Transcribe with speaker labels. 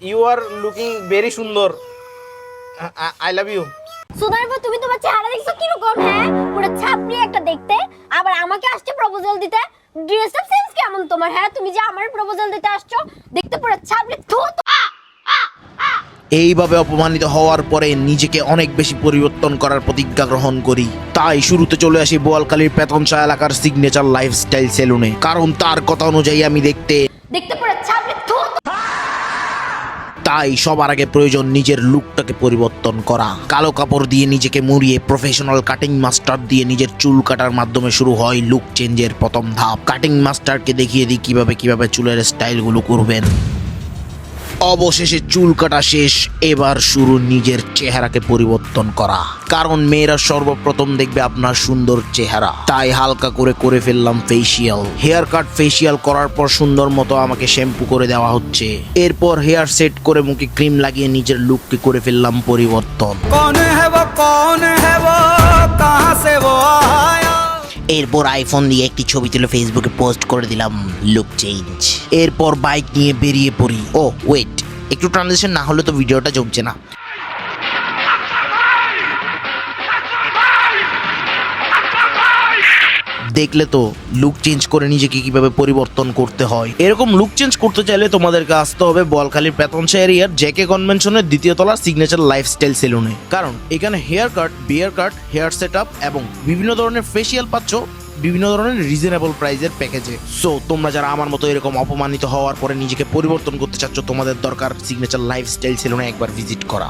Speaker 1: You are looking very সুন্দর। I love you.
Speaker 2: Sudaiba তুমি তোমার চেহারা দেখছো কি রকম? হ্যাঁ, পুরো ছাপড়ি একটা দেখতে। আবার আমাকে আসছে প্রপোজাল দিতে। ড্রেসআপ সেন্স কেমন তোমার? হ্যাঁ, তুমি যে আমার প্রপোজাল দিতে আসছো, দেখতে পুরো ছাপড়ি। থু থু।
Speaker 3: এইভাবে অপমানিত হওয়ার পরে নিজেকে অনেক বেশি পরিবর্তন করার প্রতিজ্ঞা গ্রহণ করি। তাই শুরুতে চলে আসি বোয়ালখালীর পেতনশা এলাকার সিগনেচার লাইফস্টাইল সেলুনে, কারণ তার কথা অনুযায়ী আমি দেখতে
Speaker 2: পুরো ছাপড়ি। থু থু।
Speaker 3: তাই সবার আগে প্রয়োজন নিজের লুকটাকে পরিবর্তন করা। কালো কাপড় দিয়ে নিজেকে মুড়িয়ে প্রফেশনাল কাটিং মাস্টার দিয়ে নিজের চুল কাটার মাধ্যমে শুরু হয় লুক চেঞ্জের প্রথম ধাপ। কাটিং মাস্টারকে দেখিয়ে দিই কিভাবে চুলের স্টাইলগুলো করবেন। অবশেষে চুল কাটা শেষ, এবার শুরু নিজের চেহারাকে পরিবর্তন করা, কারণ মেয়েরা সর্বপ্রথম দেখবে আপনার সুন্দর চেহারা। তাই হালকা করে ফেললাম ফেসিয়াল। হেয়ার কাট ফেসিয়াল করার পর সুন্দর মতো আমাকে শ্যাম্পু করে দেওয়া হচ্ছে। এরপর হেয়ার সেট করে মুখে ক্রিম লাগিয়ে নিজের লুককে করে ফেললাম পরিবর্তন। এরপর আইফোন দিয়ে একটি ছবি তুলে ফেসবুকে পোস্ট করে দিলাম লুক চেঞ্জ। এরপর বাইক নিয়ে বেরিয়ে পড়ি। ও ওয়েট, একটু ট্রানজিশন না হলে তো ভিডিওটা জমছে না। দেখলে তো লুক চেঞ্জ করে নিজেকে কিভাবে পরিবর্তন করতে হয়। এরকম লুক চেঞ্জ করতে চাইলে তোমাদেরকে আসতে হবে বোয়ালখালীর পেতনশা এরিয়ার জেকে কনভেনশনের দ্বিতীয় তলার সিগনেচার লাইফস্টাইল সেলুনে, কারণ এখানে হেয়ার কাট, বিয়ার কাট, হেয়ার সেট আপ এবং বিভিন্ন ধরনের ফেসিয়াল পাচ্ছ বিভিন্ন ধরনের রিজনেবল প্রাইজের প্যাকেজে। সো তোমরা যারা আমার মতো এরকম অপমানিত হওয়ার পরে নিজেকে পরিবর্তন করতে চাচ্ছ, তোমাদের দরকার সিগনেচার লাইফস্টাইল সেলুনে একবার ভিজিট করা।